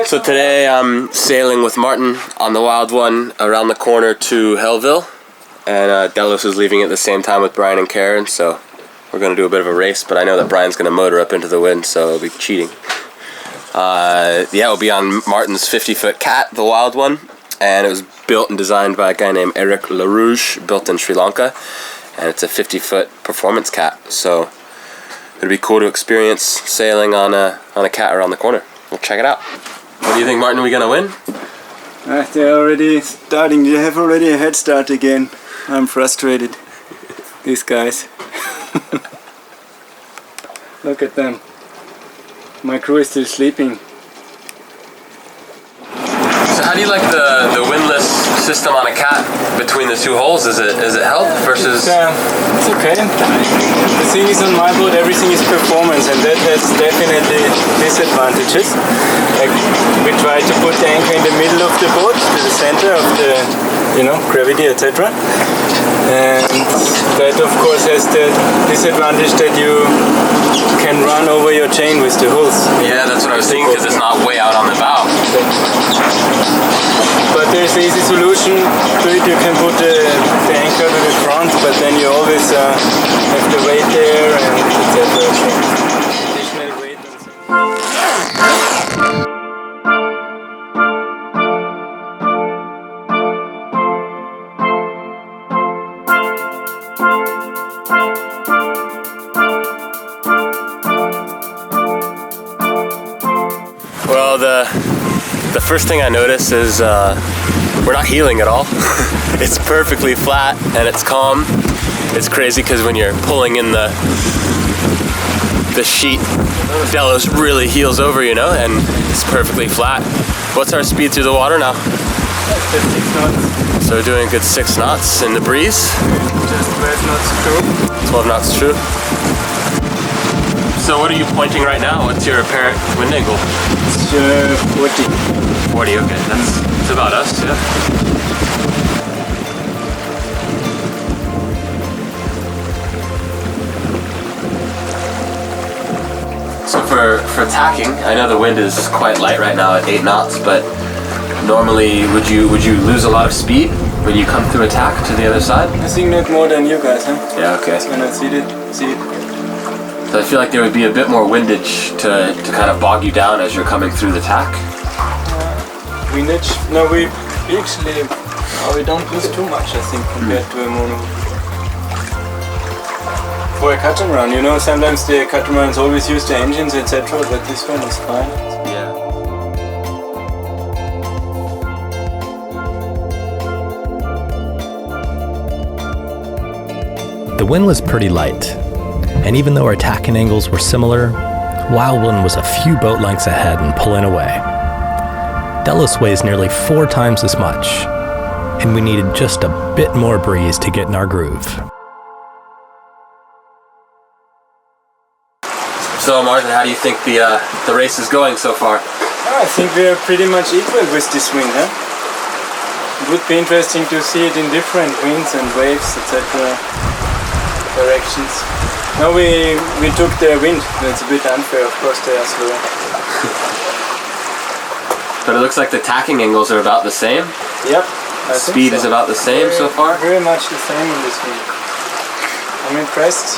So today I'm sailing with Martin on the Wild One around the corner to Hellville, and Delos is leaving at the same time with Brian and Karen, so we're going to do a bit of a race, but I know that Brian's going to motor up into the wind, so it'll be cheating. It'll be on Martin's 50-foot Cat, the Wild One, and it was built and designed by a guy named Eric LaRouge, built in Sri Lanka, and it's a 50-foot performance cat, so it'll be cool to experience sailing on a cat around the corner. We'll check it out. What do you think, Martin? Are we gonna win? They're already starting. They have already a head start again. I'm frustrated. These guys. Look at them. My crew is still sleeping. So how do you like the windlass system on a cat between the two holes? Is it help versus? It's okay. The thing is, on my boat everything is performance, and that has definitely disadvantages. Like we try to put the anchor in the middle of the boat, to the center of the, gravity, etc. And that of course has the disadvantage that you can run over your chain with the holes. Yeah, that's what I was thinking, because it's not way out on the bow. But there's an easy solution to it. You can put the anchor to the front, but then you always have the weight there and etc. Additional weight and so. Well, the first thing I notice is we're not heeling at all. It's perfectly flat and it's calm. It's crazy because when you're pulling in the sheet, Delos really heels over, and it's perfectly flat. What's our speed through the water now? 6 knots. So we're doing a good 6 knots in the breeze. Just 12 knots true. 12 knots true. So what are you pointing right now? What's your apparent wind angle? It's 40. 40, okay. That's about us, yeah. So for tacking, I know the wind is quite light right now at 8 knots, but normally would you lose a lot of speed when you come through a tack to the other side? I think not more than you guys, huh? Yeah, okay. When I see it. So I feel like there would be a bit more windage to kind of bog you down as you're coming through the tack. Windage? No, we actually we don't lose too much, I think, compared to a mono. For a catamaran, sometimes the catamarans always use the engines, etc., but this one is fine. Yeah. The wind was pretty light, and even though our tacking angles were similar, Wild One was a few boat lengths ahead and pulling away. Delos weighs nearly 4 times as much, and we needed just a bit more breeze to get in our groove. So Martin, how do you think the race is going so far? I think we are pretty much equal with this wind, huh? It would be interesting to see it in different winds and waves, etc. directions. No, we took the wind. It's a bit unfair, of course they are slower. But it looks like the tacking angles are about the same. Yep. Speed is about the same so far. Very much the same in this wind. I'm impressed.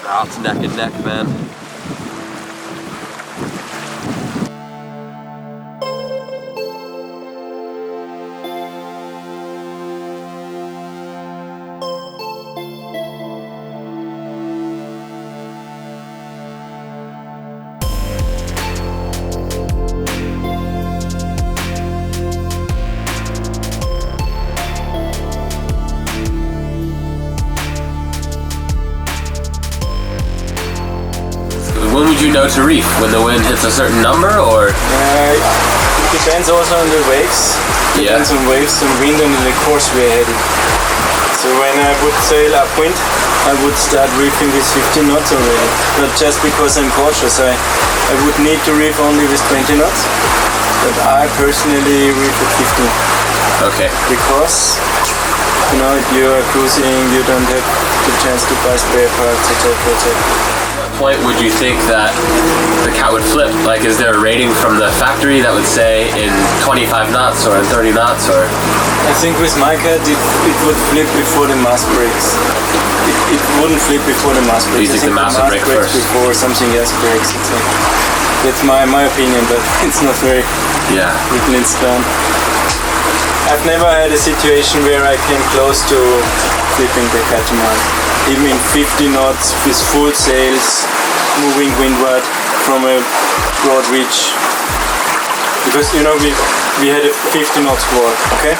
Oh, it's neck and neck, man. When would you know to reef? When the wind hits a certain number, or? It depends also on the waves. Depends on waves and wind and the course we are heading. So when I would sail upwind, I would start reefing with 15 knots already. Not just because I'm cautious. I would need to reef only with 20 knots. But I personally reef at 15. Okay. Because You know, you are cruising, you don't have the chance to buy spare parts, etc. What point would you think that the cat would flip? Like, is there a rating from the factory that would say in 25 knots or in 30 knots or? I think with my cat it would flip before the mast brakes. It wouldn't flip before the mast brakes. You think the mast would break first? Before something else breaks. It's like, that's my opinion, but it's not very written in stone. I've never had a situation where I came close to flipping the catamaran. Even in 50 knots with full sails, moving windward from a broad reach. Because you know we had a 50 knot squall, okay?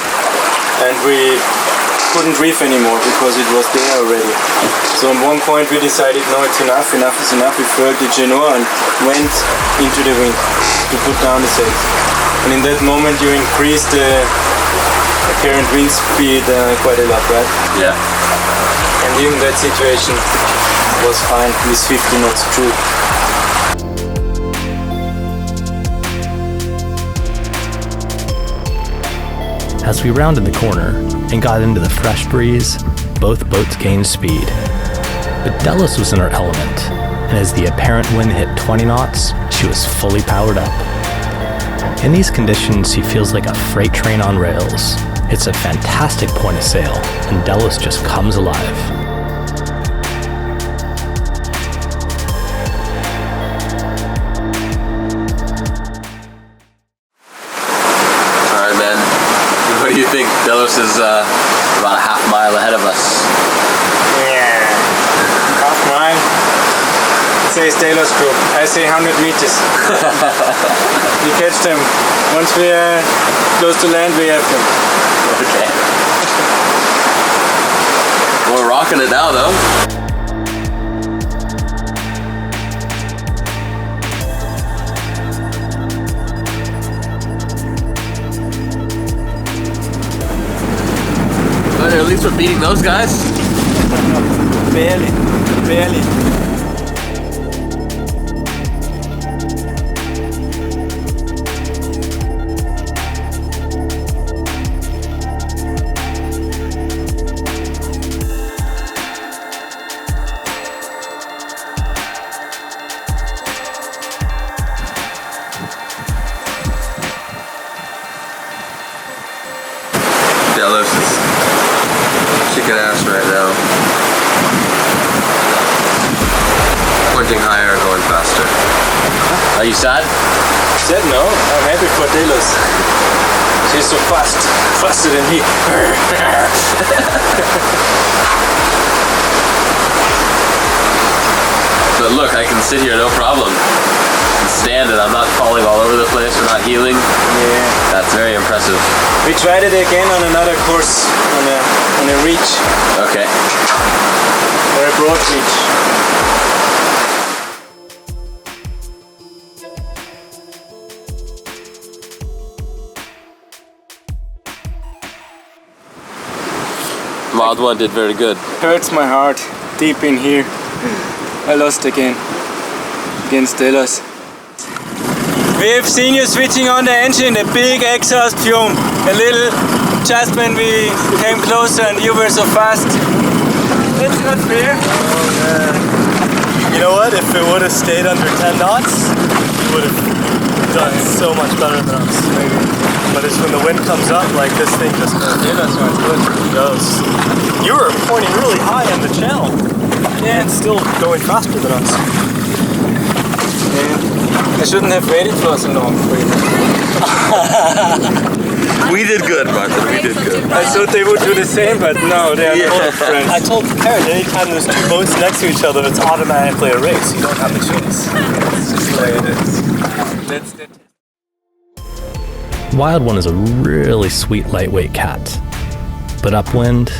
And we couldn't reef anymore because it was there already. So at one point we decided, no, it's enough is enough. We furled the genoa and went into the wind to put down the sails. And in that moment you increase the apparent wind speed quite a lot, right? Yeah. And even that situation was fine with 50 knots through. As we rounded the corner and got into the fresh breeze, both boats gained speed. But Delos was in her element, and as the apparent wind hit 20 knots, she was fully powered up. In these conditions, she feels like a freight train on rails. It's a fantastic point of sail, and Delos just comes alive. Alright, man. What do you think? Delos is about a half mile ahead of us. Yeah. Half mile. It says Delos group. I say 100 meters. We catch them. Once we are close to land, we have them. Okay. We're rocking it now, though. But at least we're beating those guys. Barely. Delos is kicking ass right now. Pointing higher, going faster. Are you sad? Said no, I'm happy for Delos. She's so fast. Faster than me. But look, I can sit here no problem. And stand and I'm not falling all over the place, we're not healing. Yeah. That's very impressive. We tried it again on another course, on a reach. Okay. Or a broad reach. Wild one did very good. Hurts my heart, deep in here. I lost again, against Delos. We have seen you switching on the engine, a big exhaust fume. A little, just when we came closer and you were so fast. That's not fair. Oh man. You know what? If it would have stayed under 10 knots, you would have done so much better than us. But it's when the wind comes up, like this thing just goes. You were pointing really high on the channel. Yeah. And still going faster than us. Yeah. I shouldn't have waited for so long for you. We did good, Martin, we did good. I thought they would do the same, but no, they are not friends. I told Karen, anytime there's two boats next to each other, it's automatically a race. You don't have a chance. It's just the way it is. That's it. Wild One is a really sweet lightweight cat. But upwind,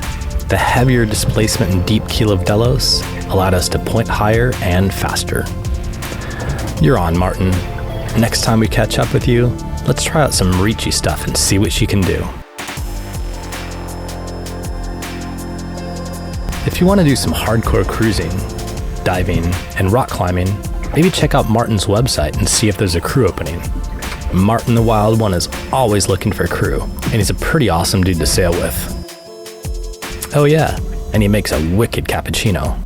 the heavier displacement and deep keel of Delos allowed us to point higher and faster. You're on, Martin. Next time we catch up with you, let's try out some reachy stuff and see what she can do. If you want to do some hardcore cruising, diving, and rock climbing, maybe check out Martin's website and see if there's a crew opening. Martin the Wild One is always looking for crew, and he's a pretty awesome dude to sail with. Oh yeah, and he makes a wicked cappuccino.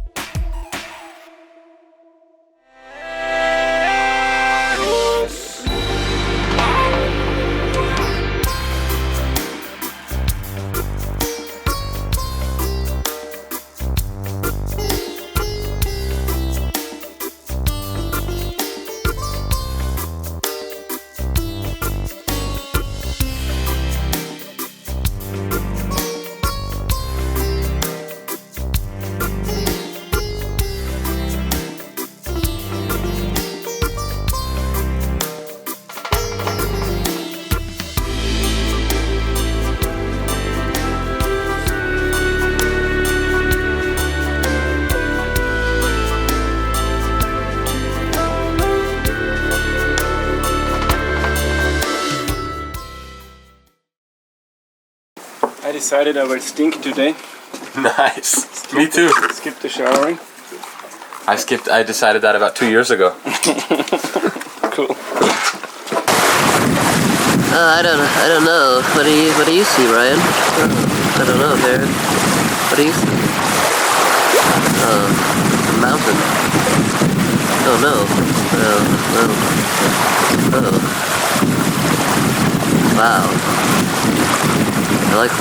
I decided I will stink today. Nice. Me too. Skip the showering. I decided that about 2 years ago. Cool. I don't know. What do you see, Ryan? I don't know, Darren. What do you see? A mountain. Oh no. Oh. Wow. I like